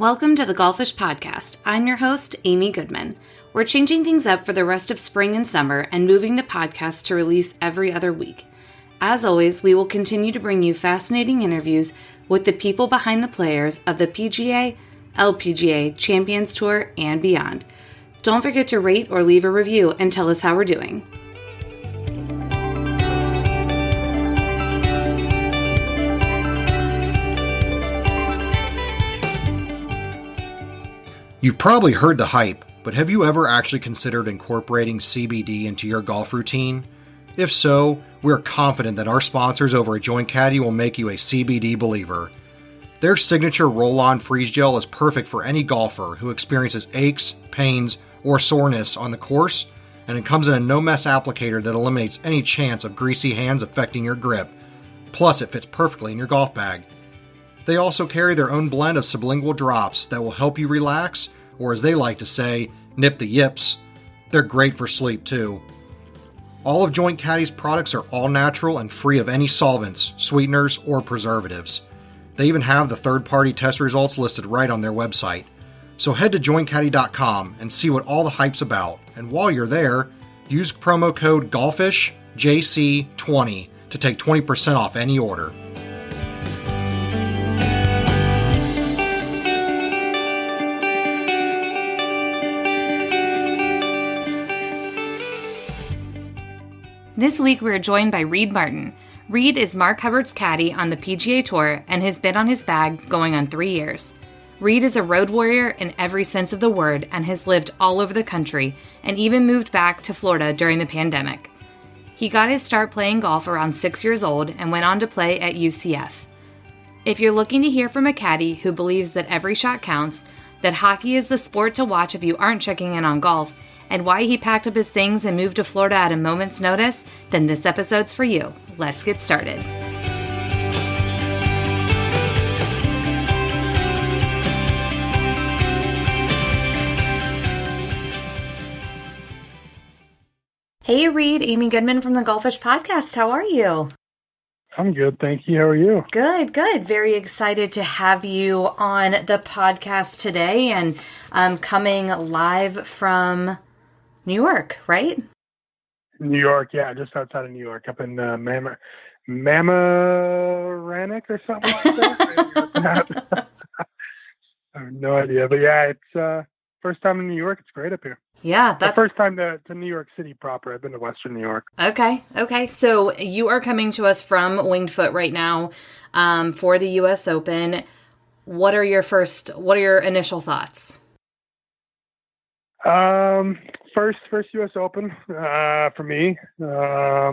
Welcome to the Golfish Podcast. I'm your host, Amy Goodman. We're changing things up for the rest of spring and summer and moving the podcast to release every other week. As always, we will continue to bring you fascinating interviews with the people behind the players of the PGA, LPGA, Champions Tour, and beyond. Don't forget to rate or leave a review and tell us how we're doing. You've probably heard the hype, but have you ever actually considered incorporating CBD into your golf routine? If so, we're confident that our sponsors over at Joint Caddie will make you a CBD believer. Their signature roll-on freeze gel is perfect for any golfer who experiences aches, pains, or soreness on the course, and it comes in a no-mess applicator that eliminates any chance of greasy hands affecting your grip. Plus, it fits perfectly in your golf bag. They also carry their own blend of sublingual drops that will help you relax, or as they like to say, nip the yips. They're great for sleep too. All of Joint Caddie's products are all natural and free of any solvents, sweeteners, or preservatives. They even have the third-party test results listed right on their website. So head to jointcaddie.com and see what all the hype's about. And while you're there, use promo code GOLFISHJC20 to take 20% off any order. This week we're joined by Reid Martin. Reid is Mark Hubbard's caddy on the PGA Tour and has been on his bag going on 3 years. Reid is a road warrior in every sense of the word and has lived all over the country and even moved back to Florida during the pandemic. He got his start playing golf around 6 years old and went on to play at UCF. If you're looking to hear from a caddy who believes that every shot counts, that hockey is the sport to watch if you aren't checking in on golf, and why he packed up his things and moved to Florida at a moment's notice, then this episode's for you. Let's get started. Hey Reid, Amy Goodman from the Golfish Podcast. How are you? I'm good, thank you. How are you? Good. Very excited to have you on the podcast today and coming live from New York, right? New York, yeah, just outside of New York, up in Mamaroneck or something like that. I have no idea, but yeah, it's first time in New York. It's great up here. Yeah, that's the first time to New York City proper. I've been to Western New York. Okay. So you are coming to us from Winged Foot right now for the U.S. Open. What are your initial thoughts? First U.S. Open for me. I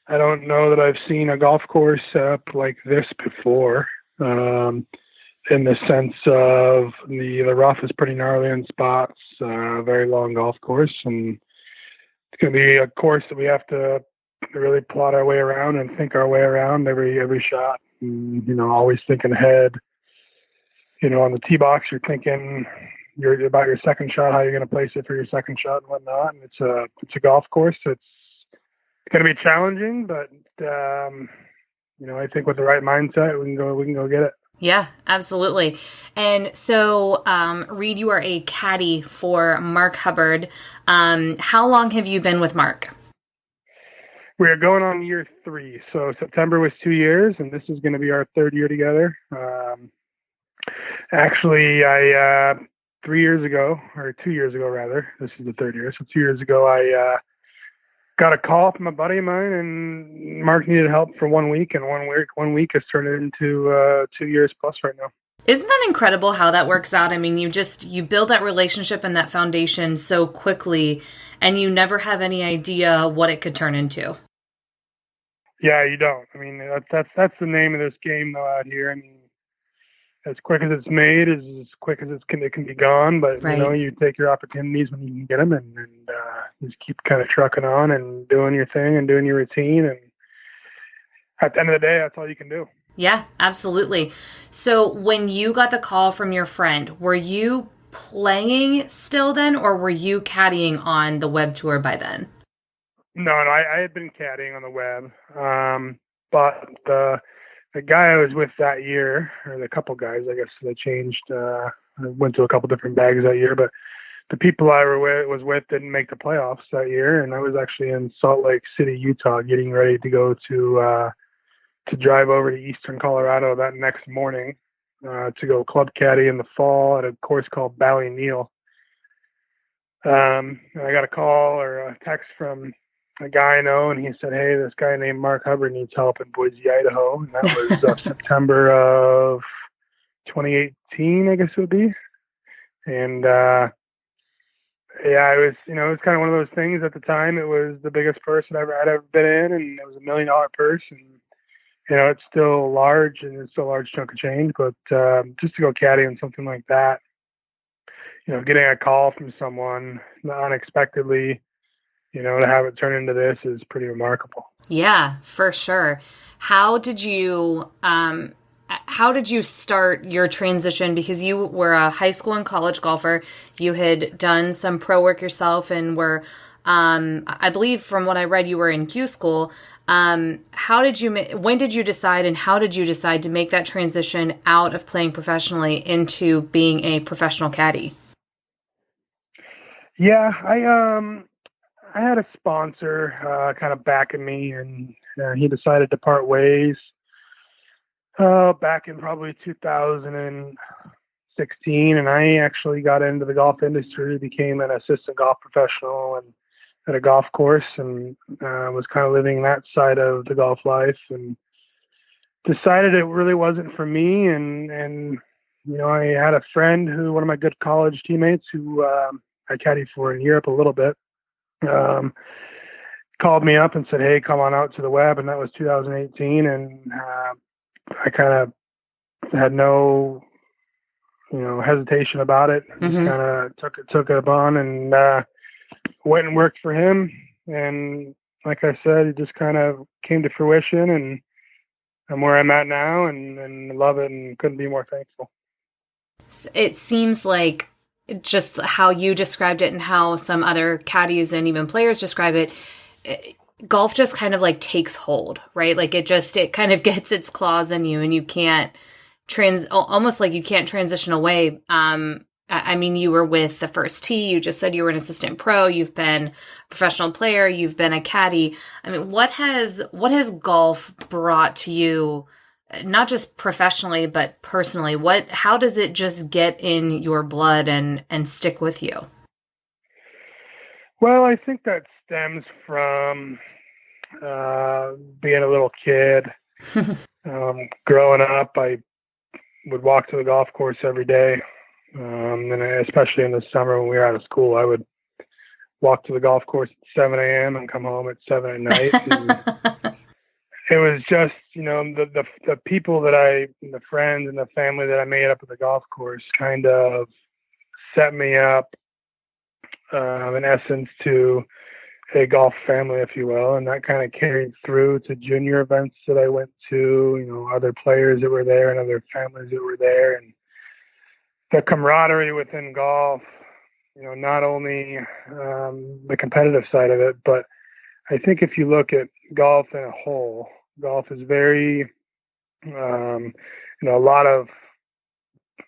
don't know that I've seen a golf course up like this before. In the sense of the rough is pretty gnarly in spots. Very long golf course, and it's going to be a course that we have to really plot our way around and think our way around every shot. And, always thinking ahead. On the tee box, you're thinking about your second shot, how you're going to place it for your second shot and whatnot. And it's a golf course. It's going to be challenging, but I think with the right mindset, we can go get it. Yeah, absolutely. And so, Reid, you are a caddy for Mark Hubbard. How long have you been with Mark? We are going on year 3. So September was 2 years, and this is going to be our 3rd year together. Actually, I 3 years ago, or 2 years ago rather, this is the 3rd year. So 2 years ago, I got a call from a buddy of mine, and Mark needed help for 1 week, and 1 week has turned into 2 years plus right now. Isn't that incredible how that works out? I mean, you build that relationship and that foundation so quickly, and you never have any idea what it could turn into. Yeah, you don't. I mean, that's the name of this game though out here. I mean, as quick as it's made is as quick as it can be gone. But right. You take your opportunities when you can get them, and just keep kind of trucking on and doing your thing and doing your routine. And at the end of the day, that's all you can do. Yeah, absolutely. So when you got the call from your friend, were you playing still then, or were you caddying on the web tour by then? No, I had been caddying on the web, but the the guy I was with that year, or the couple guys, I guess they changed. I went to a couple different bags that year, but the people I was with didn't make the playoffs that year, and I was actually in Salt Lake City, Utah, getting ready to go to drive over to Eastern Colorado that next morning to go club caddy in the fall at a course called Ballyneal. And I got a call or a text from a guy I know, and he said, "Hey, this guy named Mark Hubbard needs help in Boise, Idaho." And that was September of 2018, I guess it would be. And yeah, it was kind of one of those things at the time. It was the biggest purse I'd ever been in, and it was $1 million purse. And, it's still large, and it's still a large chunk of change, but just to go caddy on something like that, getting a call from someone unexpectedly, to have it turn into this is pretty remarkable. Yeah, for sure. How did you start your transition? Because you were a high school and college golfer. You had done some pro work yourself and were, I believe from what I read, you were in Q school. When did you decide, and how did you decide to make that transition out of playing professionally into being a professional caddy? Yeah, I had a sponsor kind of backing me, and he decided to part ways back in probably 2016, and I actually got into the golf industry, became an assistant golf professional and at a golf course, and was kind of living that side of the golf life, and decided it really wasn't for me. And I had a friend one of my good college teammates who I caddied for in Europe a little bit, called me up and said, "Hey, come on out to the web." And that was 2018. And I kind of had no, hesitation about it. Mm-hmm. Just kind of took it on and went and worked for him. And like I said, it just kind of came to fruition, and I'm where I'm at now, and love it, and couldn't be more thankful. It seems like just how you described it and how some other caddies and even players describe it, golf just kind of like takes hold, right? Like it kind of gets its claws in you, and you can't almost like you can't transition away. I mean, you were with the First Tee. You just said you were an assistant pro. You've been a professional player. You've been a caddy. I mean, what has golf brought to you, not just professionally, but personally? How does it just get in your blood and stick with you? Well, I think that stems from being a little kid. Growing up, I would walk to the golf course every day. And especially in the summer when we were out of school, I would walk to the golf course at 7 a.m. and come home at 7 at night. And it was just, the people the friends and the family that I made up at the golf course kind of set me up, in essence, to a golf family, if you will. And that kind of carried through to junior events that I went to, other players that were there and other families that were there. And the camaraderie within golf, not only the competitive side of it, but I think if you look at golf in a whole, golf is very, a lot of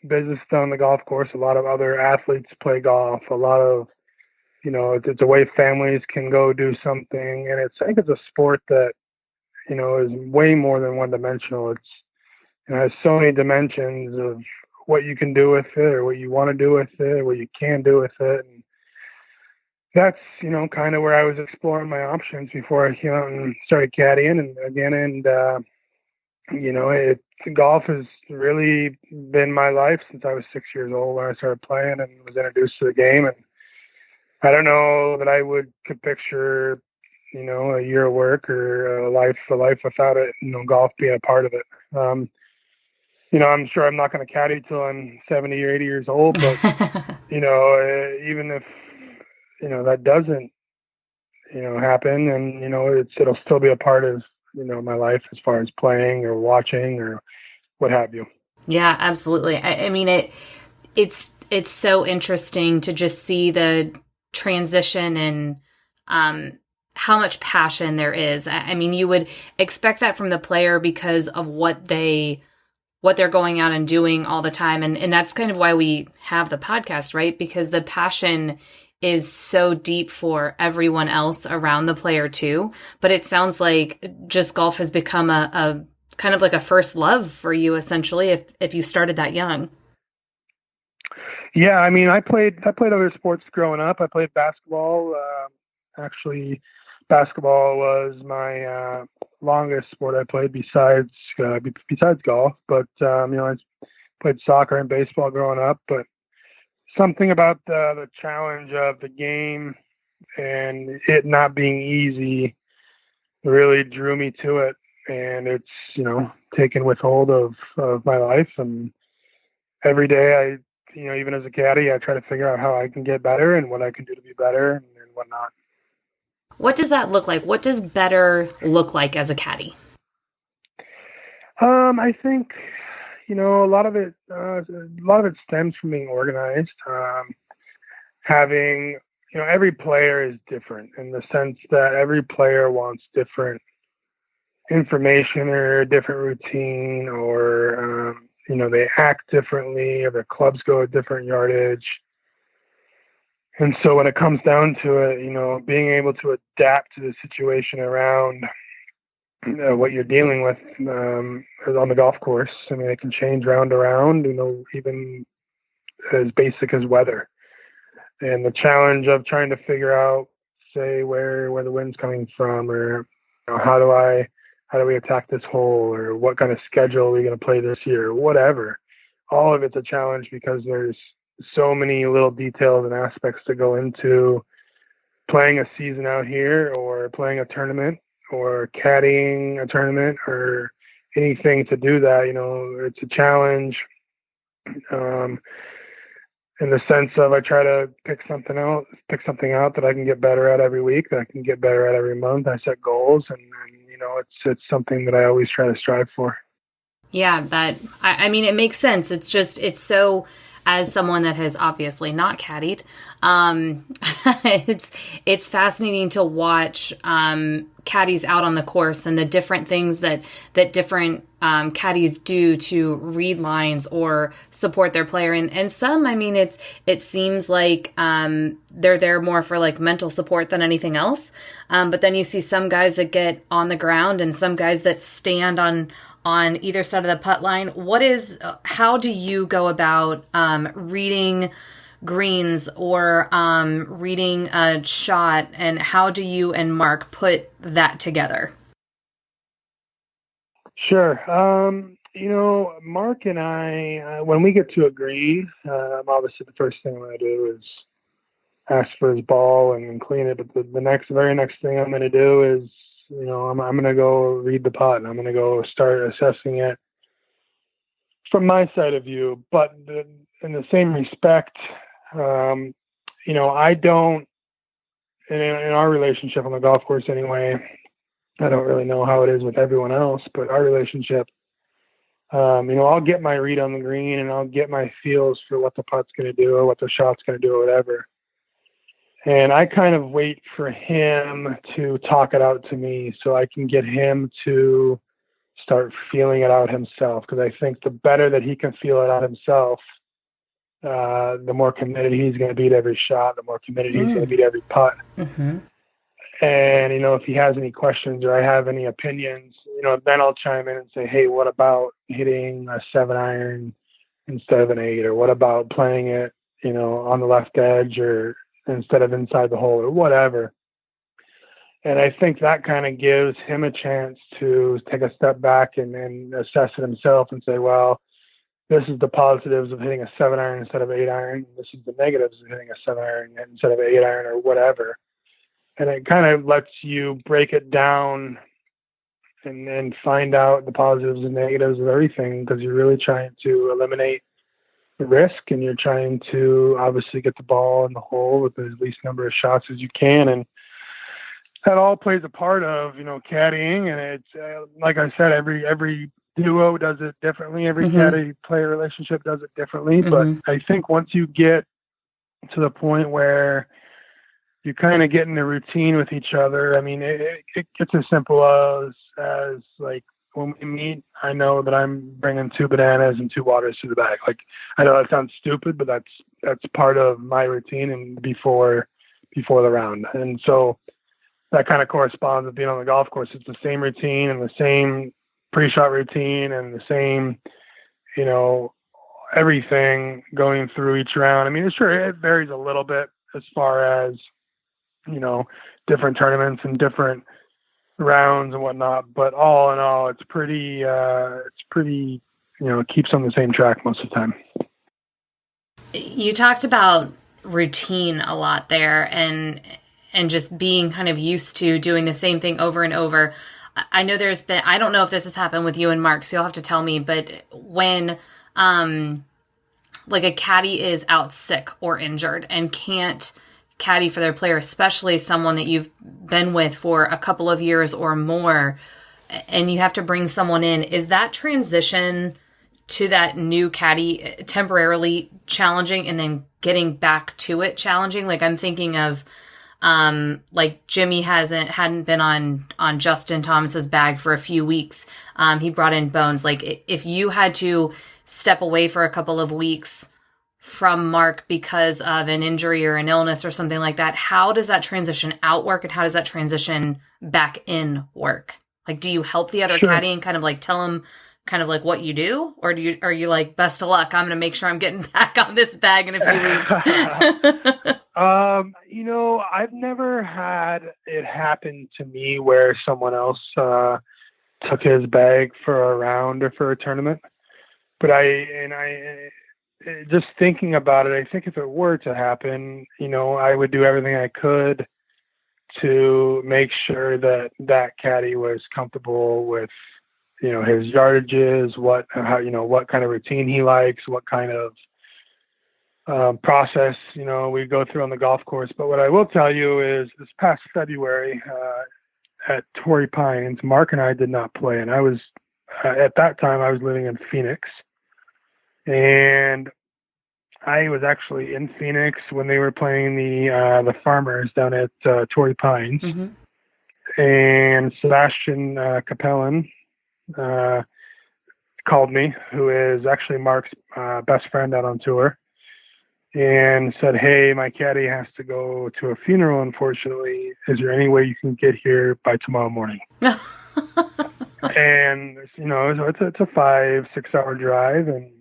business done on the golf course. A lot of other athletes play golf. A lot of, it's a way families can go do something. And I think it's a sport that, is way more than one dimensional. It has so many dimensions of what you can do with it, or what you want to do with it, or what you can do with it. And that's, kind of where I was exploring my options before I came out and started caddying again. Golf has really been my life since I was 6 years old when I started playing and was introduced to the game. And I don't know that I could picture, a year of work or a life without it, golf being a part of it. I'm sure I'm not going to caddy till I'm 70 or 80 years old, but, even if, that doesn't, happen, and, it'll still be a part of, my life as far as playing or watching or what have you. Yeah, absolutely. I mean, it's so interesting to just see the transition and how much passion there is. I mean, you would expect that from the player because of what they're going out and doing all the time. And that's kind of why we have the podcast, right? Because the passion is so deep for everyone else around the player too. But it sounds like just golf has become a kind of like a first love for you, essentially, if you started that young. Yeah, I mean, I played other sports growing up. I played basketball. Actually, basketball was my longest sport I played besides golf. But I played soccer and baseball growing up. But something about the challenge of the game and it not being easy really drew me to it. And it's, taken with hold of my life. And every day even as a caddy, I try to figure out how I can get better and what I can do to be better and whatnot. What does that look like? What does better look like as a caddy? I think, a lot of it stems from being organized. Having, every player is different in the sense that every player wants different information or a different routine or, they act differently or their clubs go a different yardage. And so when it comes down to it, being able to adapt to the situation around what you're dealing with on the golf course. I mean, it can change round to round, even as basic as weather. And the challenge of trying to figure out, say, where the wind's coming from, or how do we attack this hole, or what kind of schedule are we going to play this year, or whatever. All of it's a challenge because there's so many little details and aspects to go into playing a season out here or playing a tournament or caddying a tournament or anything to do that. It's a challenge in the sense of I try to pick something out that I can get better at every week, that I can get better at every month. I set goals and it's something that I always try to strive for. Yeah, I mean, it makes sense. It's so, as someone that has obviously not caddied, it's fascinating to watch caddies out on the course and the different things that different caddies do to read lines or support their player. And some, I mean, it seems like they're there more for like mental support than anything else. But then you see some guys that get on the ground and some guys that stand on either side of the putt line. How do you go about reading greens or reading a shot, and how do you and Mark put that together? Sure. Mark and I, when we get to a green, obviously the first thing I'm going to do is ask for his ball and clean it. But the very next thing I'm going to do is, I'm going to go read the putt and I'm going to go start assessing it from my side of view. But in the same respect, I don't, in our relationship on the golf course anyway, I don't really know how it is with everyone else, but our relationship, I'll get my read on the green and I'll get my feels for what the putt's going to do or what the shot's going to do or whatever. And I kind of wait for him to talk it out to me so I can get him to start feeling it out himself. Because I think the better that he can feel it out himself, the more committed he's going to be to every shot, the more committed he's going to be to every putt. Mm-hmm. And, if he has any questions or I have any opinions, then I'll chime in and say, hey, what about hitting a 7-iron instead of an 8? Or what about playing it, on the left edge or instead of inside the hole or whatever. And I think that kind of gives him a chance to take a step back and assess it himself and say, well, this is the positives of hitting a 7-iron instead of 8-iron. This is the negatives of hitting a 7-iron instead of 8-iron or whatever. And it kind of lets you break it down and find out the positives and negatives of everything, because you're really trying to eliminate the risk and you're trying to obviously get the ball in the hole with the least number of shots as you can. And that all plays a part of, caddying. And it's like I said, every duo does it differently. Every caddy player relationship does it differently. Mm-hmm. But I think once you get to the point where you kind of get in a routine with each other. I mean, it gets as simple as like when we meet, I know that I'm bringing 2 bananas and 2 waters to the bag. Like, I know that sounds stupid, but that's part of my routine and before the round. And so that kind of corresponds with being on the golf course. It's the same routine and the same pre-shot routine and the same, everything going through each round. I mean, sure, it varies a little bit as far as, different tournaments and different rounds and whatnot, but all in all, it's pretty, it keeps on the same track most of the time. You talked about routine a lot there and just being kind of used to doing the same thing over and over. I know there's been, I don't know if this has happened with you and Mark, so you'll have to tell me, but when, like a caddy is out sick or injured and can't caddy for their player, especially someone that you've been with for a couple of years or more, and you have to bring someone in, is that transition to that new caddy temporarily challenging and then getting back to it challenging? Like, I'm thinking of like Jimmy hadn't been on Justin Thomas's bag for a few weeks. He brought in Bones. Like, if you had to step away for a couple of weeks from Mark because of an injury or an illness or something like that, how does that transition out work, and how does that transition back in work? Like, do you help the other caddy and kind of like tell him kind of like what you do, or are you like, best of luck, I'm going to make sure I'm getting back on this bag in a few weeks? I've never had it happen to me where someone else took his bag for a round or for a tournament. But I just thinking about it, I think if it were to happen, I would do everything I could to make sure that caddy was comfortable with, his yardages, what kind of routine he likes, what kind of process, we go through on the golf course. But what I will tell you is this past February at Torrey Pines, Mark and I did not play. And I was, at that time, I was living in Phoenix. And I was actually in Phoenix when they were playing the Farmers down at Torrey Pines. Mm-hmm. And Sebastian Capellan called me, who is actually Mark's best friend out on tour, and said, "Hey, my caddy has to go to a funeral, unfortunately. Is there any way you can get here by tomorrow morning?" And, it's a 5-6 hour drive. And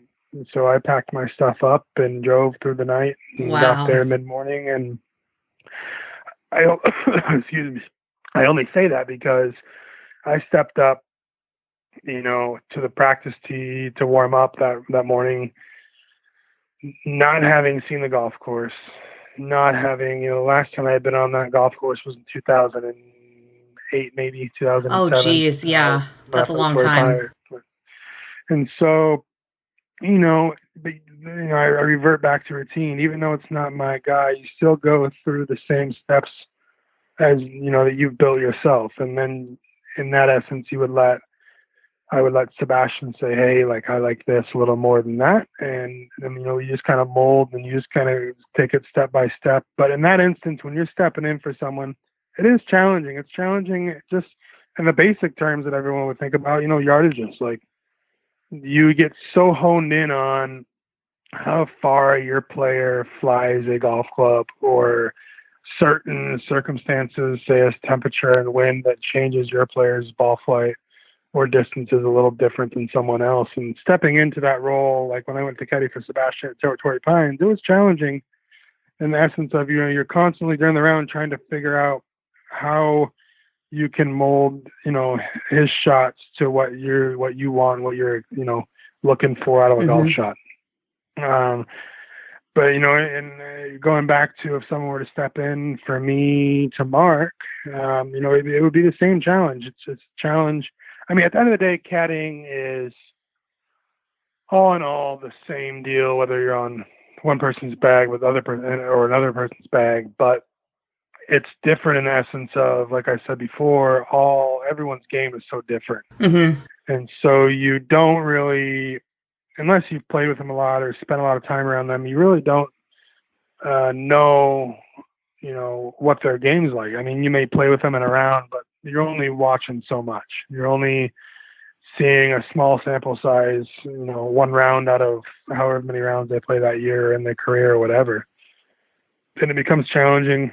so I packed my stuff up and drove through the night and got there mid-morning. And excuse me, I only say that because I stepped up, to the practice tee to warm up that morning, not having seen the golf course, not having, the last time I had been on that golf course was in 2008, maybe 2007. Oh, geez. Yeah. That's a long time. And so, I revert back to routine. Even though it's not my guy, you still go through the same steps as, that you've built yourself. And then in that essence, I would let Sebastian say, "Hey, like, I like this a little more than that." And then, you just kind of mold and you just kind of take it step by step. But in that instance, when you're stepping in for someone, it is challenging. It's challenging just in the basic terms that everyone would think about, yardages. Like, you get so honed in on how far your player flies a golf club, or certain circumstances, say as temperature and wind, that changes your player's ball flight or distance is a little different than someone else. And stepping into that role, like when I went to caddy for Sebastian at Torrey Pines, it was challenging in the essence of, you're constantly during the round trying to figure out how you can mold, his shots to what you want, what you're, looking for out of a golf shot. But, and going back to if someone were to step in for me to Mark, it would be the same challenge. It's a challenge. I mean, at the end of the day, caddying is all in all the same deal, whether you're on one person's bag with other person or another person's bag, but it's different in the essence of, like I said before, everyone's game is so different. Mm-hmm. And so you don't really, unless you've played with them a lot or spent a lot of time around them, you really don't know what their game's like. I mean, you may play with them in a round, but you're only watching so much. You're only seeing a small sample size, one round out of however many rounds they play that year in their career or whatever. And it becomes challenging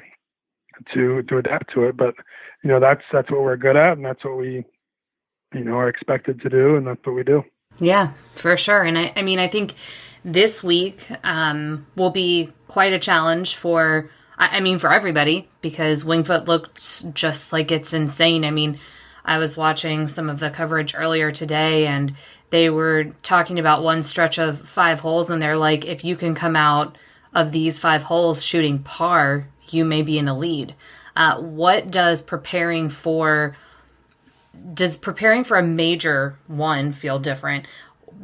to adapt to it. But, that's what we're good at, and that's what we, are expected to do, and that's what we do. Yeah, for sure. And I think this week will be quite a challenge for everybody, because Winged Foot looked just like it's insane. I mean, I was watching some of the coverage earlier today, and they were talking about one stretch of 5 holes, and they're like, if you can come out of these 5 holes shooting par, you may be in a lead. What does preparing for a major one feel different?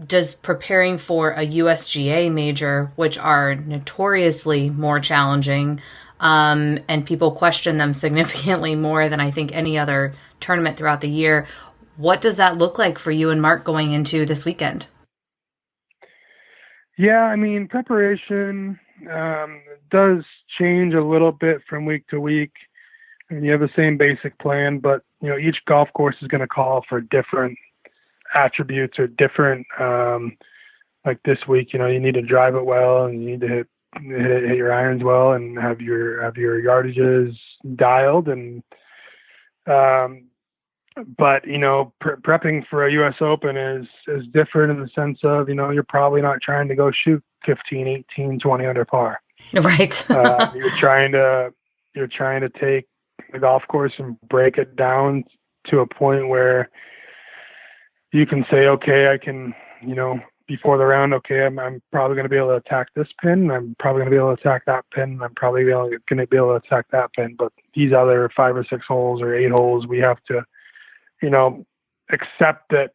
Does preparing for a USGA major, which are notoriously more challenging, and people question them significantly more than I think any other tournament throughout the year, what does that look like for you and Mark going into this weekend? Yeah, I mean, preparation does change a little bit from week to week. I mean, you have the same basic plan, but each golf course is going to call for different attributes or different. Like this week, you need to drive it well, and you need to hit your irons well, and have your yardages dialed. And but prepping for a U.S. Open is different in the sense of you're probably not trying to go shoot 15, 18, 20 under par. Right. You're trying to take the golf course and break it down to a point where you can say, okay, I can, before the round, okay, I'm probably going to be able to attack this pin. I'm probably going to be able to attack that pin. I'm probably going to be able to attack that pin. But these other 5 or 6 holes or 8 holes, we have to, accept that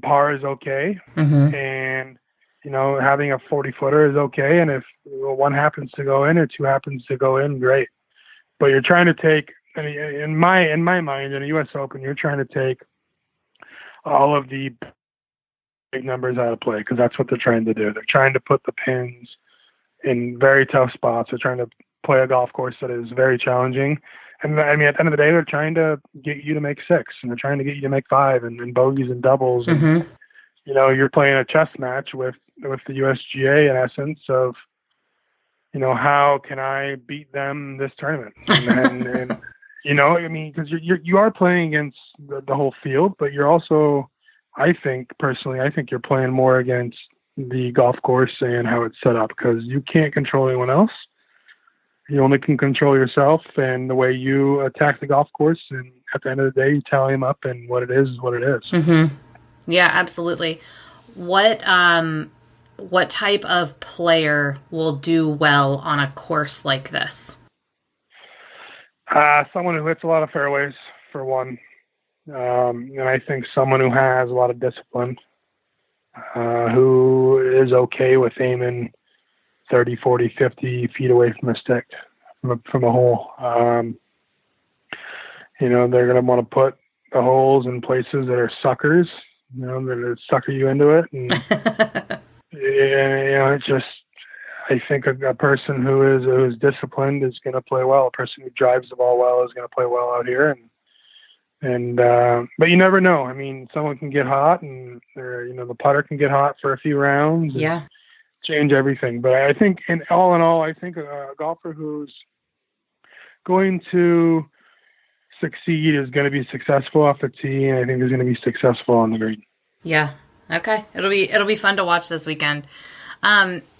par is okay. Mm-hmm. And, having a 40-footer is okay. And if one happens to go in or 2 happens to go in, great. But you're trying to take, in my mind, in a U.S. Open, you're trying to take all of the big numbers out of play, because that's what they're trying to do. They're trying to put the pins in very tough spots. They're trying to play a golf course that is very challenging. And I mean, at the end of the day, they're trying to get you to make 6, and they're trying to get you to make 5 and bogeys and doubles. Mm-hmm. And, you're playing a chess match with the USGA in essence of, how can I beat them this tournament? And because you are playing against the whole field, but you're also, I think you're playing more against the golf course and how it's set up, because you can't control anyone else. You only can control yourself and the way you attack the golf course. And at the end of the day, you tally them up, and what it is what it is. Mm-hmm. Yeah, absolutely. What type of player will do well on a course like this? Someone who hits a lot of fairways, for one. And I think someone who has a lot of discipline, who is okay with aiming 30, 40, 50 feet away from a stick, from a hole. They're going to want to put the holes in places that are suckers, that sucker you into it. And, it's just, I think a person who is disciplined is going to play well. A person who drives the ball well is going to play well out here. But you never know. I mean, someone can get hot, and the putter can get hot for a few rounds. Yeah. Change everything. But I think, in all, I think a golfer who's going to succeed is going to be successful off the tee, and I think is going to be successful on the green. Yeah. Okay. It'll be fun to watch this weekend.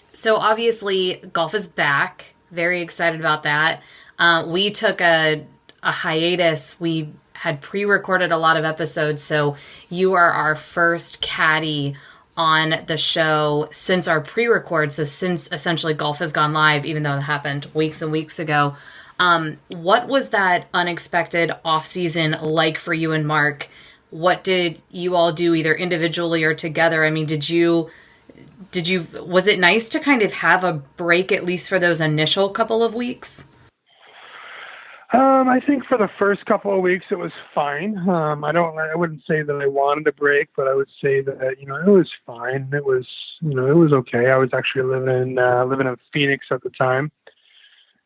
So obviously golf is back. Very excited about that. We took a hiatus. We had pre-recorded a lot of episodes, so you are our first caddy on the show since our pre-record. So since essentially golf has gone live, even though it happened weeks and weeks ago. What was that unexpected off-season like for you and Mark? What did you all do either individually or together? I mean, was it nice to kind of have a break, at least for those initial couple of weeks? I think for the first couple of weeks it was fine. I wouldn't say that I wanted a break, but I would say that it was fine. It was okay. I was actually living in Phoenix at the time,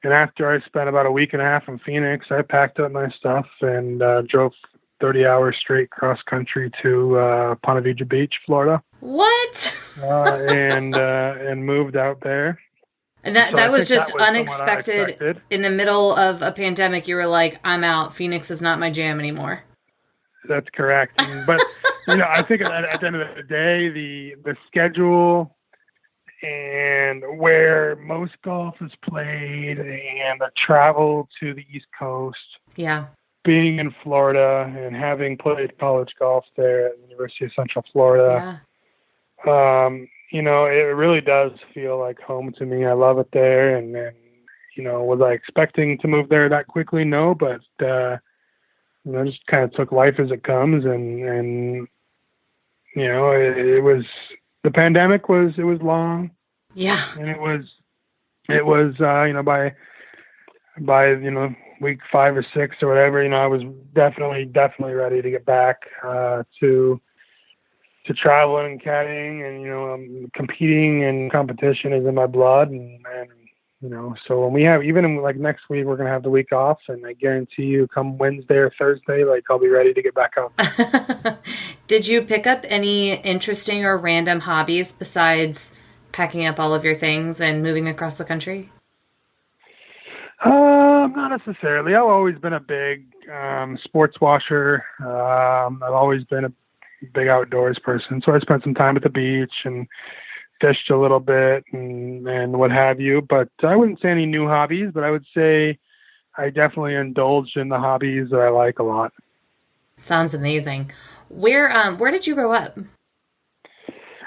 And after I spent about a week and a half in Phoenix, I packed up my stuff and drove 30 hours straight cross country to Ponte Vedra Beach, Florida. What? And moved out there. And that was just unexpected. In the middle of a pandemic, you were like, I'm out. Phoenix is not my jam anymore. That's correct. But, I think at the end of the day, the schedule and where most golf is played and the travel to the East Coast. Yeah. Being in Florida and having played college golf there at the University of Central Florida. Yeah. It really does feel like home to me. I love it there. And was I expecting to move there that quickly? No, but, just kind of took life as it comes. And it was, the pandemic was long. Yeah. And it was by week 5 or 6 or whatever, I was definitely ready to get back, to traveling and caddying, and, competing and competition is in my blood. And so when we have, even in, like next week, we're going to have the week off, and I guarantee you come Wednesday or Thursday, I'll be ready to get back out. Did you pick up any interesting or random hobbies besides packing up all of your things and moving across the country? Not necessarily. I've always been a big sports watcher. I've always been a big outdoors person. So I spent some time at the beach and fished a little bit and what have you. But I wouldn't say any new hobbies, but I would say I definitely indulged in the hobbies that I like a lot. Sounds amazing. Where did you grow up?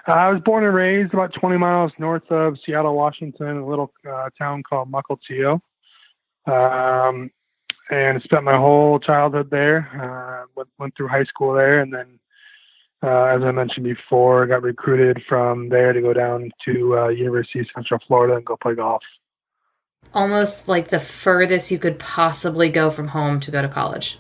I was born and raised about 20 miles north of Seattle, Washington, a little town called Mukilteo. And spent my whole childhood there. Went through high school there, and then, as I mentioned before, got recruited from there to go down to University of Central Florida and go play golf. Almost like the furthest you could possibly go from home to go to college.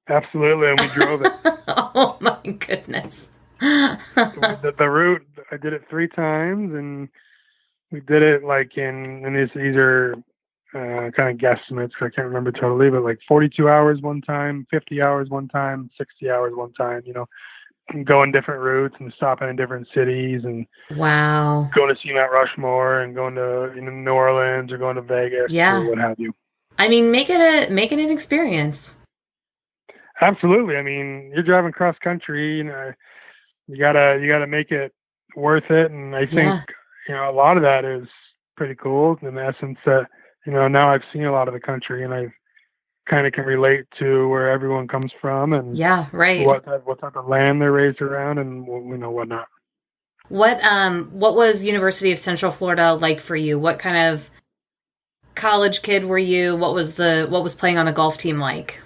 Absolutely, and we drove it. Oh my goodness. the route, I did it 3 times, and we did it these are kind of guesstimates, because I can't remember totally, but 42 hours one time, 50 hours one time, 60 hours one time, going different routes and stopping in different cities, and wow, going to see Mount Rushmore and going to New Orleans or going to Vegas, or what have you. I mean, make it an experience. Absolutely. I mean, you're driving cross country, you gotta make it worth it, and I think a lot of that is pretty cool in the essence that now I've seen a lot of the country, and I kind of can relate to where everyone comes from, and what type of land they're raised around, and whatnot. What was University of Central Florida like for you? What kind of college kid were you? What was playing on the golf team like?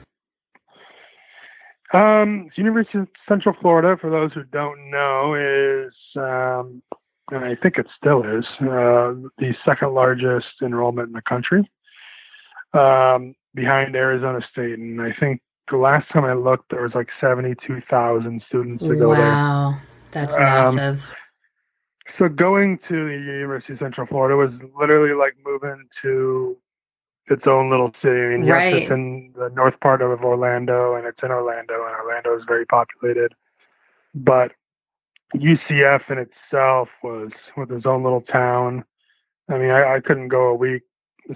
University of Central Florida, for those who don't know, is and I think it still is, the second largest enrollment in the country, behind Arizona State. And I think the last time I looked, there was 72,000 students to go there. Wow, that's massive. So going to the University of Central Florida was literally like moving to its own little city. I mean, yes, it's in the north part of Orlando, and it's in Orlando, and Orlando is very populated. But UCF in itself was with its own little town. I mean, I couldn't go a week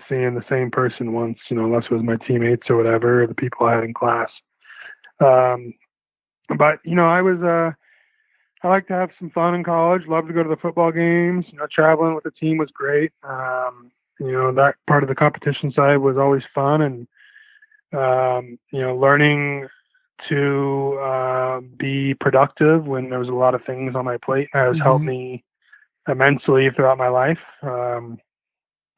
seeing the same person once, unless it was my teammates or whatever, or the people I had in class. But I like to have some fun in college. Love to go to the football games. Traveling with the team was great. That part of the competition side was always fun, and learning to be productive when there was a lot of things on my plate has helped me immensely throughout my life. I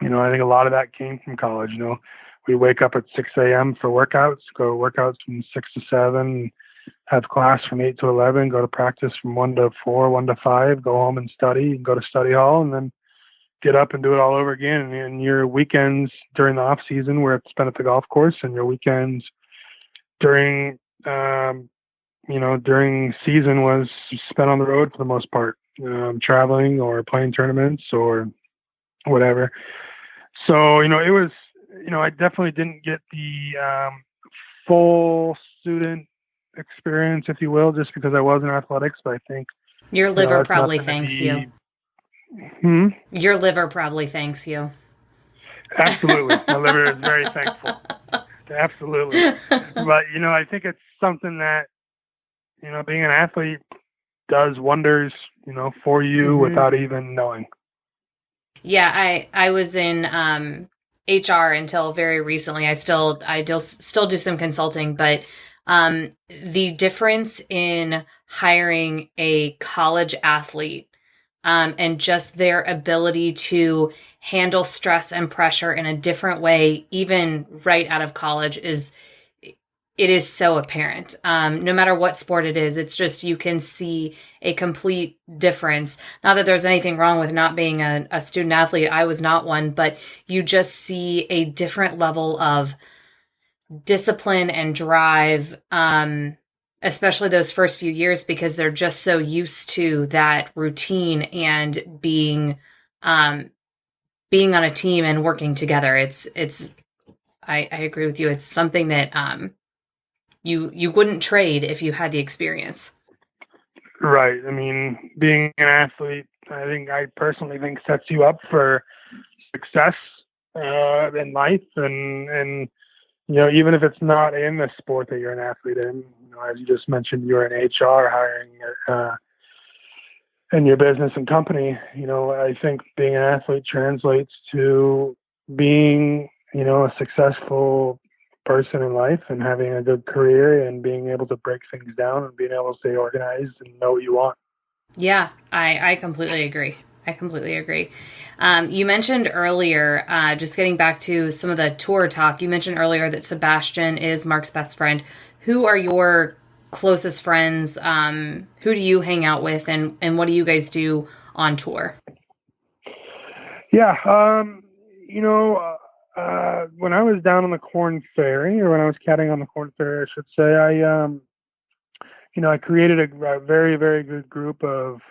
think a lot of that came from college. We wake up at 6 a.m. for workouts, go to workouts from 6 to 7, have class from 8 to 11, go to practice from 1 to 4, 1 to 5, go home and study, go to study hall, and then get up and do it all over again. And your weekends during the off season were spent at the golf course, and your weekends during season was spent on the road for the most part, traveling or playing tournaments or whatever. So, it was, I definitely didn't get the full student experience, if you will, just because I was in athletics. But I think your liver that's probably nothing to thanks be. you. Your liver probably thanks you. Absolutely. My liver is very thankful. Absolutely. But, I think it's something that, being an athlete does wonders, for you without even knowing. Yeah, I was in HR until very recently. I still do some consulting, but the difference in hiring a college athlete and just their ability to handle stress and pressure in a different way, even right out of college, it is so apparent. No matter what sport it is, it's just, you can see a complete difference. Not that there's anything wrong with not being a student athlete. I was not one, but you just see a different level of discipline and drive, especially those first few years, because they're just so used to that routine and being on a team and working together. I agree with you. It's something that, you wouldn't trade if you had the experience. Right. I mean, being an athlete, I personally think sets you up for success in life, and even if it's not in the sport that you're an athlete in. As you just mentioned, you're in HR hiring in your business and company. I think being an athlete translates to being a successful person in life and having a good career and being able to break things down and being able to stay organized and know what you want. Yeah, I completely agree. You mentioned earlier, just getting back to some of the tour talk, you mentioned earlier that Sebastian is Mark's best friend. Who are your closest friends? Who do you hang out with, and what do you guys do on tour? Yeah, when I was down on the Corn Ferry, or when I was caddying on the Corn Ferry, I should say, I created a very, very good group of,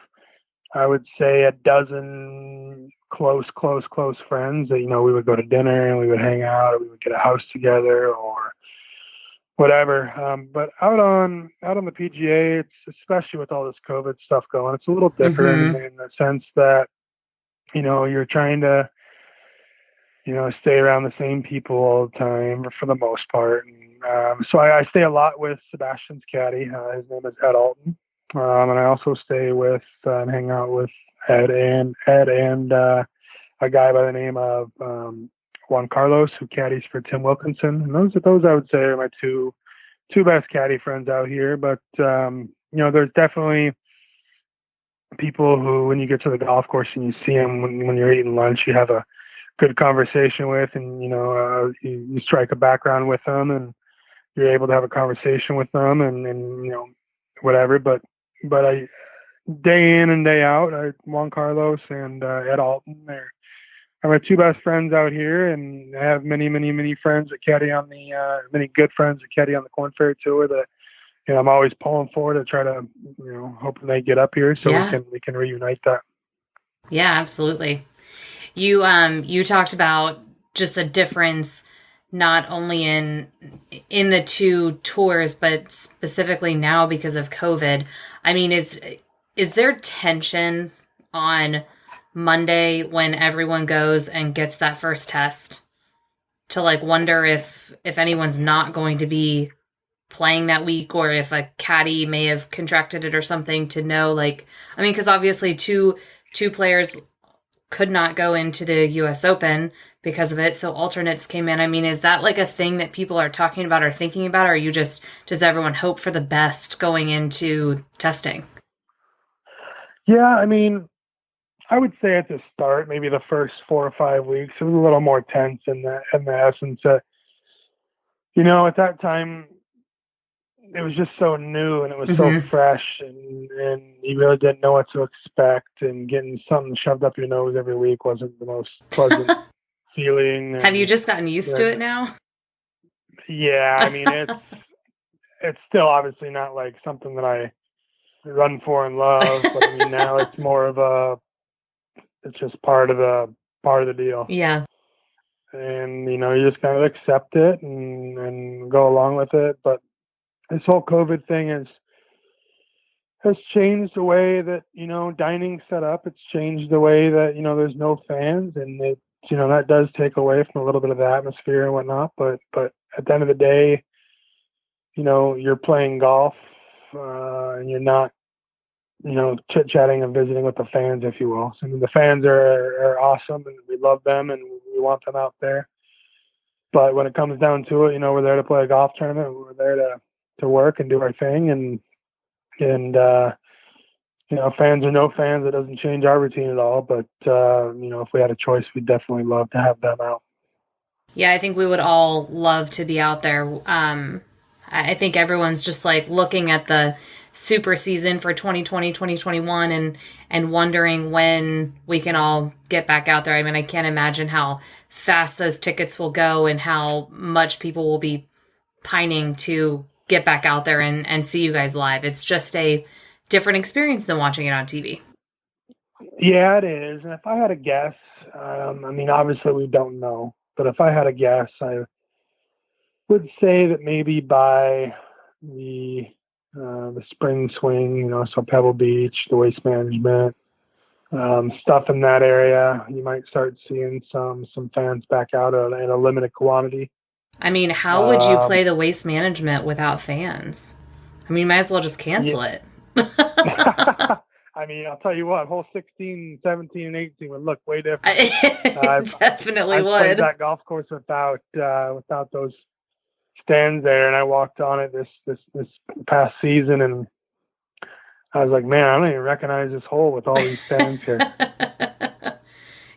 I would say, a dozen close friends that, we would go to dinner and we would hang out, or we would get a house together or whatever. But out on the PGA, it's, especially with all this COVID stuff going, it's a little different in the sense that, you're trying to, stay around the same people all the time for the most part. And so I stay a lot with Sebastian's caddy. His name is Ed Alton. And I also stay with and hang out with Ed and a guy by the name of Juan Carlos, who caddies for Tim Wilkinson. And those I would say are my two best caddy friends out here. But there's definitely people who, when you get to the golf course and you see them when you're eating lunch, you have a good conversation with, and you strike a background with them, and you're able to have a conversation with them, and whatever. But I, day in and day out, Juan Carlos and Ed Alton are my two best friends out here, and I have many friends that caddy on the many good friends that caddy on the Corn Ferry Tour that I'm always pulling for to try to hoping they get up here so we can reunite that. Yeah, absolutely. You talked about just the difference not only in the two tours, but specifically now because of COVID. I mean, is there tension on Monday when everyone goes and gets that first test to wonder if anyone's not going to be playing that week, or if a caddy may have contracted it or something, to know, because obviously two players could not go into the US Open because of it, so alternates came in. I mean, is that a thing that people are talking about or thinking about, or does everyone hope for the best going into testing? Yeah, I mean, I would say at the start, maybe the first 4 or 5 weeks, it was a little more tense in the essence that, at that time, it was just so new and it was so fresh, and you really didn't know what to expect, and getting something shoved up your nose every week wasn't the most pleasant feeling. Have you just gotten used to it now? Yeah, I mean, it's still obviously not something that I run for and love, but I mean, now it's more of it's just part of the deal. Yeah. and you just kind of accept it and go along with it. But this whole COVID thing has changed the way that dining's set up. It's changed the way that there's no fans, and it that does take away from a little bit of the atmosphere and whatnot. But at the end of the day, you're playing golf, and you're not chit-chatting and visiting with the fans, if you will. So, I mean, the fans are awesome, and we love them, and we want them out there. But when it comes down to it, we're there to play a golf tournament. We're there to work and do our thing, and fans or no fans, it doesn't change our routine at all. But if we had a choice, we'd definitely love to have them out. Yeah, I think we would all love to be out there. I think everyone's just like looking at the super season for 2020, 2021 and wondering when we can all get back out there. I mean, I can't imagine how fast those tickets will go and how much people will be pining to get back out there and see you guys live. It's just a different experience than watching it on TV. Yeah, it is. And if I had a guess, I mean, obviously we don't know, but if I had a guess, I would say that maybe by the spring swing, so Pebble Beach, the Waste Management, stuff in that area, you might start seeing some fans back out in a limited quantity. I mean, how would you play the Waste Management without fans? I mean, you might as well just cancel it. I mean, I'll tell you what, hole 16, 17, and 18 would look way different. Definitely I've would. played that golf course without those stands there, and I walked on it this past season, and I was like, man, I don't even recognize this hole with all these stands here.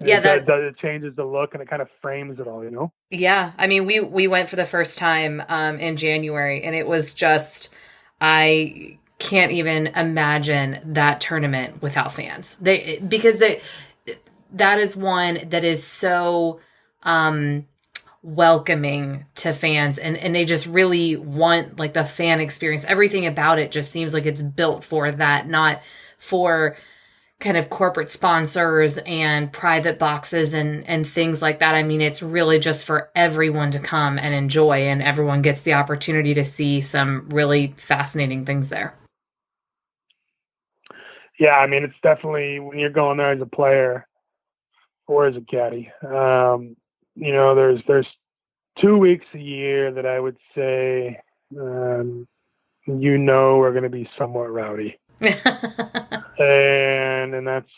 Yeah, it changes the look, and it kind of frames it all, Yeah, I mean, we went for the first time in January, and it was just, I can't even imagine that tournament without fans. Because that is one that is so welcoming to fans, and they just really want like the fan experience. Everything about it just seems like it's built for that, not for kind of corporate sponsors and private boxes and things like that. I mean, it's really just for everyone to come and enjoy, and everyone gets the opportunity to see some really fascinating things there. Yeah, I mean, it's definitely, when you're going there as a player or as a caddy, there's 2 weeks a year that I would say, are going to be somewhat rowdy. and that's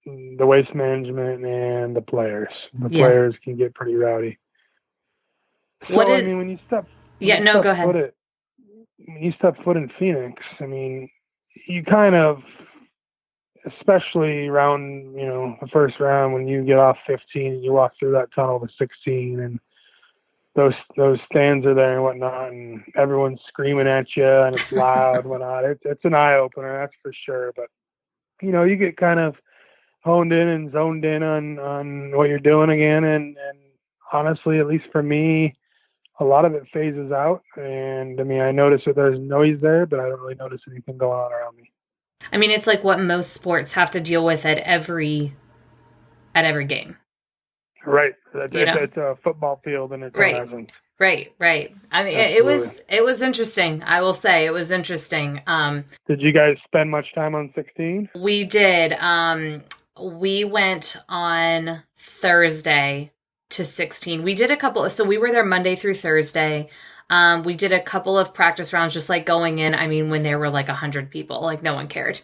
the Waste Management and the players. The players can get pretty rowdy. So, I mean, when you step go ahead. When you step foot in Phoenix, I mean, you kind of, especially around, the first round, when you get off 15 and you walk through that tunnel to 16, and those stands are there and whatnot, and everyone's screaming at you, and it's loud and whatnot. It's an eye opener, that's for sure. But you get kind of honed in and zoned in on what you're doing again, and honestly, at least for me, a lot of it phases out. And I mean, I notice that there's noise there, but I don't really notice anything going on around me. I mean, it's like what most sports have to deal with at every game. Right. It's a football field, and it hasn't. Right. I mean, it was interesting. I will say it was interesting. Did you guys spend much time on 16? We did. We went on Thursday to 16. We did a couple. So we were there Monday through Thursday. We did a couple of practice rounds, just like going in. I mean, when there were like 100 people, like no one cared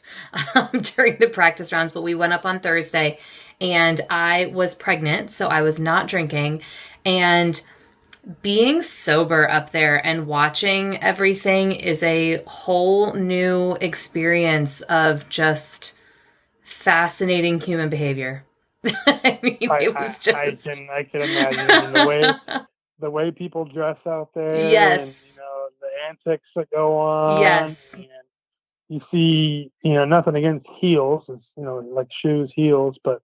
during the practice rounds, but we went up on Thursday, and I was pregnant, so I was not drinking, and being sober up there and watching everything is a whole new experience of just fascinating human behavior. I mean, it was just... I can imagine the way people dress out there. Yes. And, the antics that go on. Yes. And you see, nothing against heels, it's, like shoes, heels, but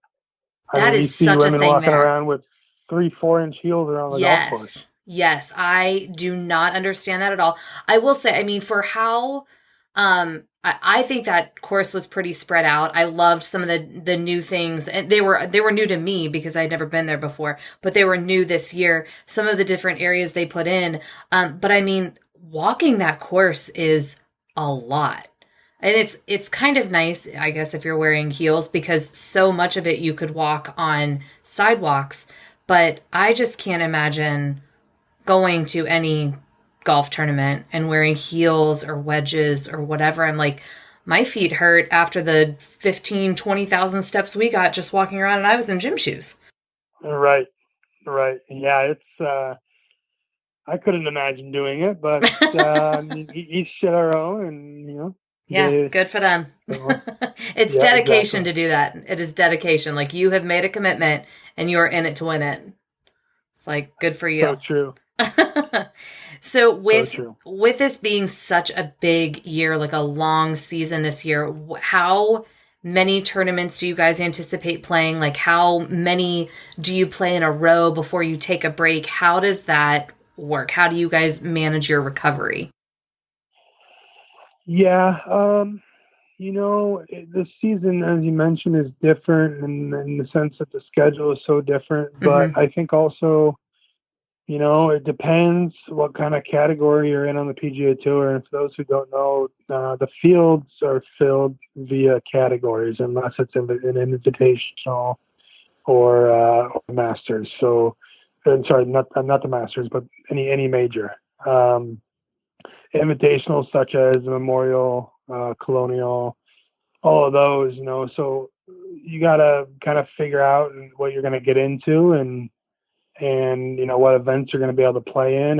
that is such a thing. You see women walking around with 3-4 inch heels around the golf course. Yes. I do not understand that at all. I will say, I mean, for how I think that course was pretty spread out. I loved some of the new things, and they were new to me because I'd never been there before, but they were new this year. Some of the different areas they put in. But I mean, walking that course is a lot. And it's kind of nice, I guess, if you're wearing heels, because so much of it you could walk on sidewalks. But I just can't imagine going to any golf tournament and wearing heels or wedges or whatever. I'm like, my feet hurt after the 20,000 steps we got just walking around, and I was in gym shoes. Right. Yeah, it's I couldn't imagine doing it, but each shit our own, and Yeah, good for them. It's dedication exactly. To do that. It is dedication. Like, you have made a commitment and you are in it to win it. It's like, good for you. So true. So with this being such a big year, like a long season this year, how many tournaments do you guys anticipate playing? Like, how many do you play in a row before you take a break? How does that work? How do you guys manage your recovery? Yeah, this season, as you mentioned, is different in the sense that the schedule is so different. But I think also, it depends what kind of category you're in on the PGA Tour. And for those who don't know, the fields are filled via categories, unless it's an invitational or Masters. So, I'm sorry, not the Masters, but any major. Invitationals such as Memorial, Colonial, all of those, so you got to kind of figure out what you're going to get into and what events you're going to be able to play in.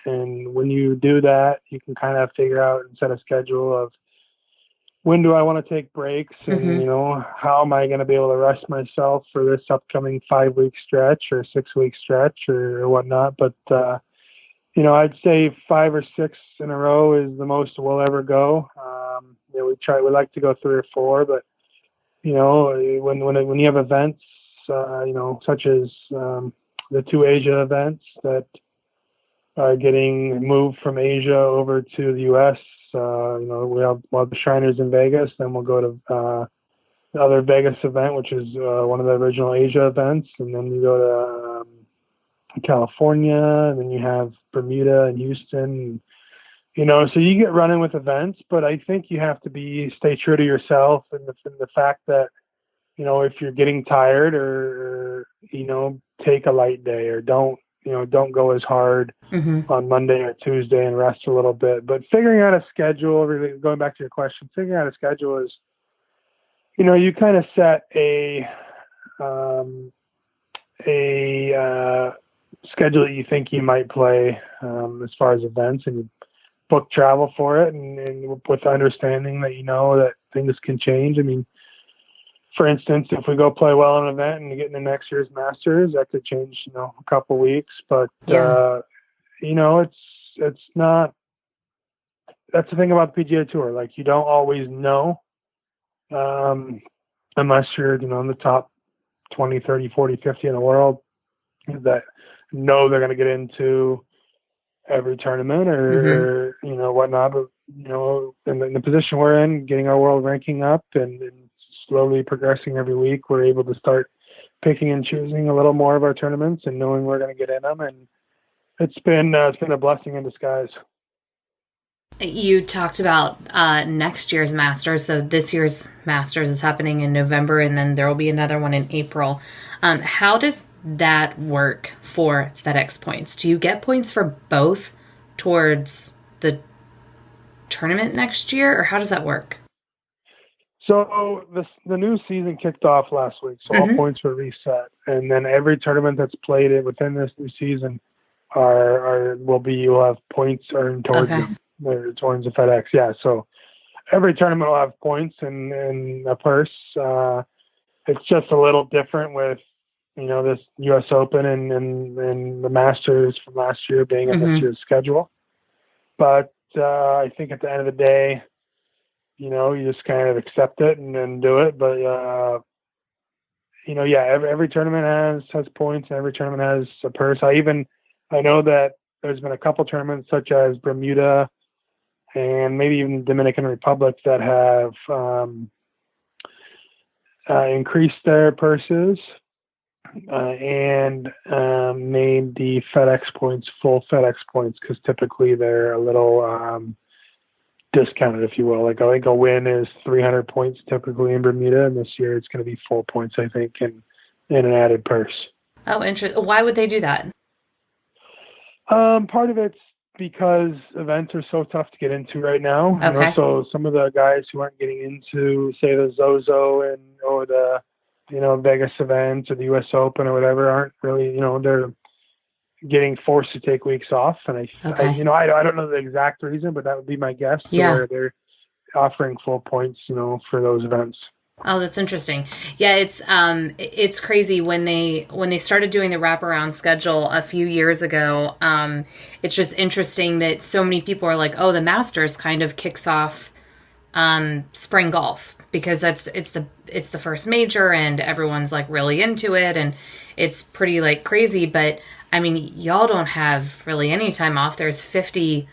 And when you do that, you can kind of figure out and set a schedule of when do I want to take breaks and, how am I going to be able to rest myself for this upcoming 5-week stretch or 6-week stretch or whatnot. But, I'd say 5 or 6 in a row is the most we'll ever go. We like to go 3 or 4, but when you have events, such as the 2 Asia events that are getting moved from Asia over to the U.S., we have the Shriners in Vegas, then we'll go to the other Vegas event, which is one of the original Asia events, and then you go to California, and then you have Bermuda and Houston, so you get running with events. But I think you have to stay true to yourself and the fact that, if you're getting tired or take a light day or don't go as hard on Monday or Tuesday and rest a little bit. But figuring out a schedule, really going back to your question, figuring out a schedule is, you kind of set a schedule that you think you might play as far as events, and you book travel for it, and with the understanding that that things can change. I mean, for instance, if we go play well in an event and get into next year's Masters, that could change a couple weeks. But it's not. That's the thing about the PGA Tour. Like, you don't always know unless you're in the top 20, 30, 40, 50 in the world that know they're going to get into every tournament or whatnot. But in the position we're in, getting our world ranking up and slowly progressing every week, we're able to start picking and choosing a little more of our tournaments and knowing we're going to get in them. And it's been a blessing in disguise. You talked about next year's Masters. So this year's Masters is happening in November, and then there will be another one in April. How does that work for FedEx points? Do you get points for both towards the tournament next year, or how does that work? So the new season kicked off last week, so all points were reset, and then every tournament that's played within this new season you'll have points earned towards them, or towards the FedEx. Yeah, so every tournament will have points and a purse. It's just a little different with this U.S. Open and the Masters from last year being in this year's schedule. But I think at the end of the day, you just kind of accept it and then do it. But every tournament has points, and every tournament has a purse. I know that there's been a couple tournaments such as Bermuda and maybe even Dominican Republic that have increased their purses and made the FedEx points full FedEx points, because typically they're a little discounted, if you will. Like, I think a win is 300 points typically in Bermuda, and this year it's going to be full points, I think, and an added purse. Oh, interesting. Why would they do that? Part of it's because events are so tough to get into right now. Okay. So some of the guys who aren't getting into, say, the Zozo or the, Vegas events or the U.S. Open or whatever, aren't really, they're getting forced to take weeks off. And I don't know the exact reason, but that would be my guess. Yeah. They're offering full points, for those events. Oh, that's interesting. Yeah, it's crazy when they started doing the wraparound schedule a few years ago. It's just interesting that so many people are like, oh, the Masters kind of kicks off spring golf, because it's the first major and everyone's like really into it, and it's pretty like crazy. But I mean, y'all don't have really any time off. There's 50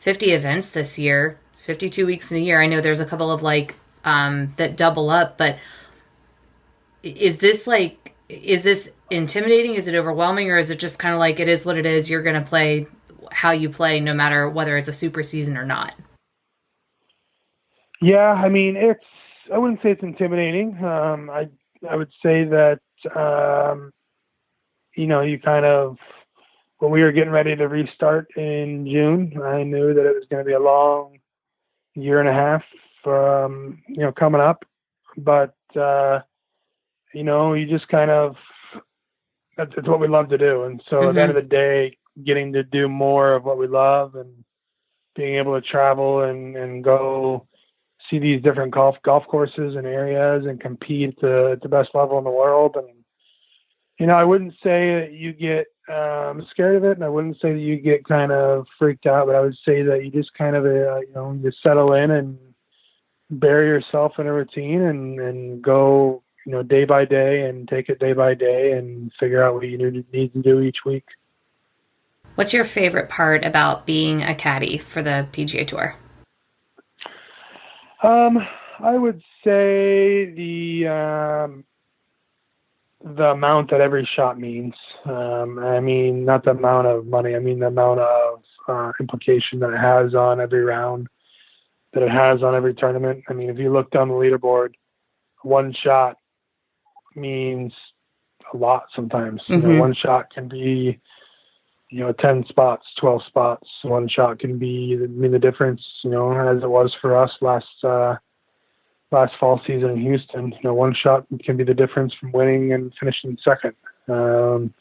events this year, 52 weeks in a year. I know there's a couple of like that double up, but is this intimidating? Is it overwhelming? Or is it just kind of like, it is what it is? You're going to play how you play, no matter whether it's a super season or not. Yeah. I mean, I wouldn't say it's intimidating. I would say that, you kind of, when we were getting ready to restart in June, I knew that it was going to be a long year and a half, coming up, but, you just kind of, it's what we love to do. And so at the end of the day, getting to do more of what we love and being able to travel and go see these different golf courses and areas and compete at the best level in the world. And, I wouldn't say that you get scared of it, and I wouldn't say that you get kind of freaked out, but I would say that you just kind of, you settle in and bury yourself in a routine and go, day by day, and take it day by day and figure out what you need to do each week. What's your favorite part about being a caddy for the PGA Tour? I would say the amount that every shot means. I mean, not the amount of money. I mean, the amount of implication that it has on every round, that it has on every tournament. I mean, if you look down the leaderboard, one shot means a lot sometimes. Mm-hmm. One shot can be, 10 spots, 12 spots. One shot can mean the difference, as it was for us last fall season in Houston. One shot can be the difference from winning and finishing second. And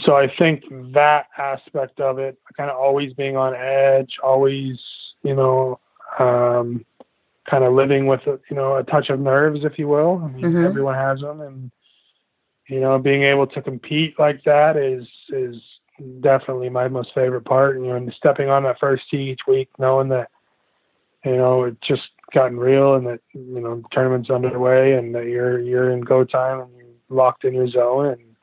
so I think that aspect of it, kind of always being on edge, always, kind of living with, a touch of nerves, if you will. I mean, everyone has them. And, being able to compete like that is definitely my most favorite part. And stepping on that first tee each week, knowing that, it's just gotten real, and that, the tournament's underway, and that you're in go time and you're locked in your zone. And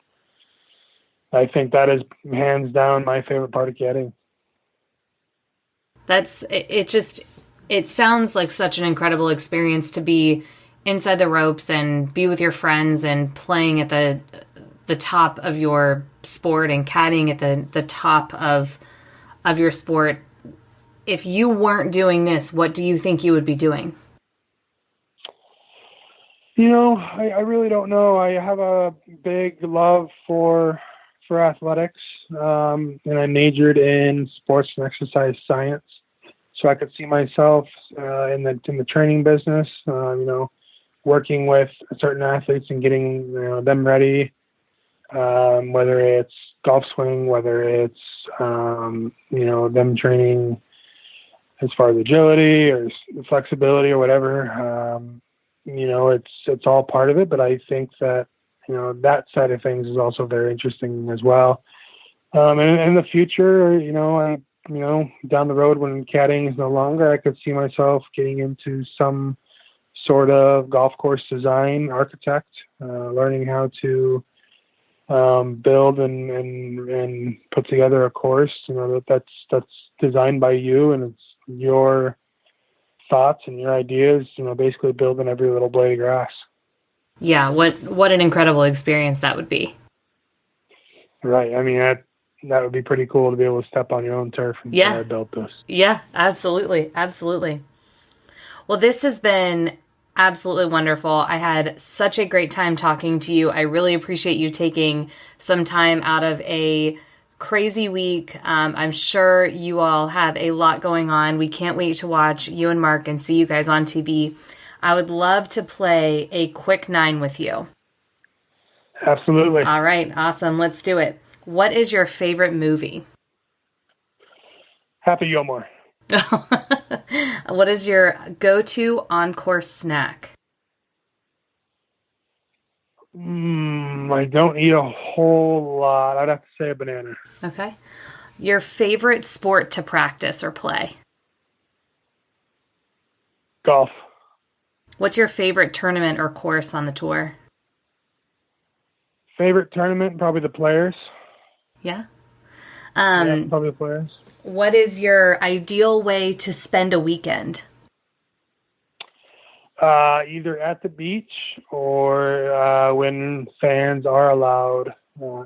I think that is hands down my favorite part of caddying. It sounds like such an incredible experience to be inside the ropes and be with your friends and playing at the top of your sport and caddying at the top of your sport. If you weren't doing this, what do you think you would be doing? I really don't know. I have a big love for athletics, and I majored in sports and exercise science. So I could see myself in the training business, working with certain athletes and getting them ready, whether it's golf swing, whether it's them training as far as agility or flexibility or whatever. It's all part of it. But I think that that side of things is also very interesting as well. And in the future, down the road when caddying is no longer, I could see myself getting into some sort of golf course design architect, learning how to build and put together a course, that's designed by you, and it's your thoughts and your ideas, basically building every little blade of grass. Yeah, what an incredible experience that would be. Right. I mean, that would be pretty cool to be able to step on your own turf and say, I built this. Yeah, absolutely. Absolutely. Well, this has been absolutely wonderful. I had such a great time talking to you. I really appreciate you taking some time out of a crazy week. I'm sure you all have a lot going on. We can't wait to watch you and Mark and see you guys on TV. I would love to play a quick 9 with you. Absolutely. All right. Awesome. Let's do it. What is your favorite movie? Happy Gilmore. What is your go-to on-course snack? I don't eat a whole lot. I'd have to say a banana. Okay. Your favorite sport to practice or play? Golf. What's your favorite tournament or course on the tour? Favorite tournament, probably the Players. Yeah? Yeah, probably the Players. What is your ideal way to spend a weekend? Either at the beach or when fans are allowed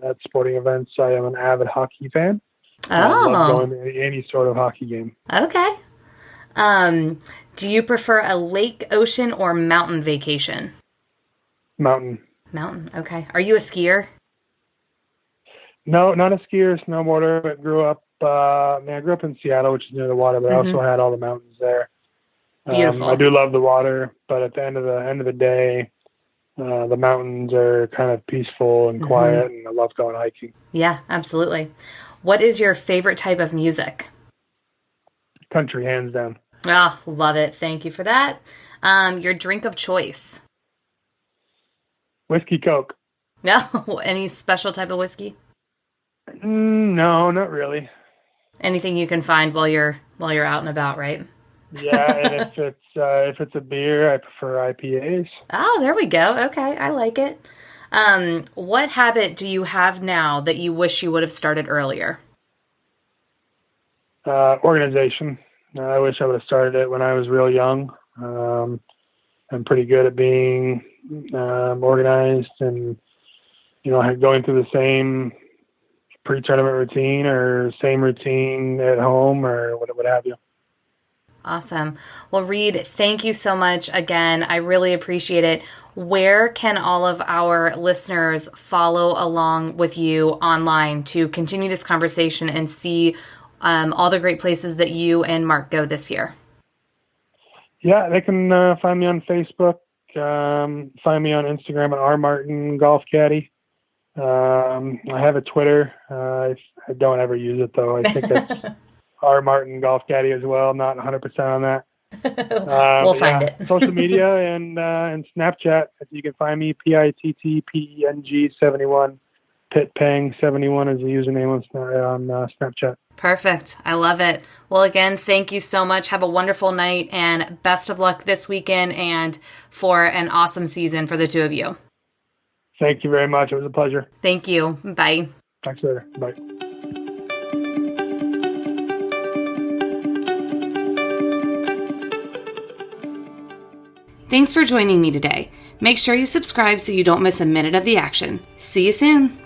at sporting events. I am an avid hockey fan. I love going to any sort of hockey game. Okay. Do you prefer a lake, ocean, or mountain vacation? Mountain. Mountain, okay. Are you a skier? No, not a skier, snowboarder, but I grew up in Seattle, which is near the water, but I also had all the mountains there. Beautiful. I do love the water, but at the end of the day, the mountains are kind of peaceful and quiet, and I love going hiking. Yeah, absolutely. What is your favorite type of music? Country, hands down. Oh, love it. Thank you for that. Your drink of choice? Whiskey Coke. No, any special type of whiskey? No, not really. Anything you can find while you're out and about, right? Yeah, and if it's a beer, I prefer IPAs. Oh, there we go. Okay, I like it. What habit do you have now that you wish you would have started earlier? Organization. I wish I would have started it when I was real young. I'm pretty good at being organized and, going through the same pre-tournament routine or same routine at home or what have you. Awesome. Well, Reid, thank you so much again. I really appreciate it. Where can all of our listeners follow along with you online to continue this conversation and see all the great places that you and Mark go this year? Yeah, they can find me on Facebook, find me on Instagram at R Martin Golf Caddie. I have a Twitter. I don't ever use it though. I think it's R Martin Golf Caddie as well. I'm not 100% on that. We'll find it. Social media and Snapchat. You can find me PITTPENG 71. Pitpeng 71 is the username on Snapchat. Perfect. I love it. Well, again, thank you so much. Have a wonderful night and best of luck this weekend and for an awesome season for the two of you. Thank you very much. It was a pleasure. Thank you. Bye. Talk later. Bye. Thanks for joining me today. Make sure you subscribe so you don't miss a minute of the action. See you soon.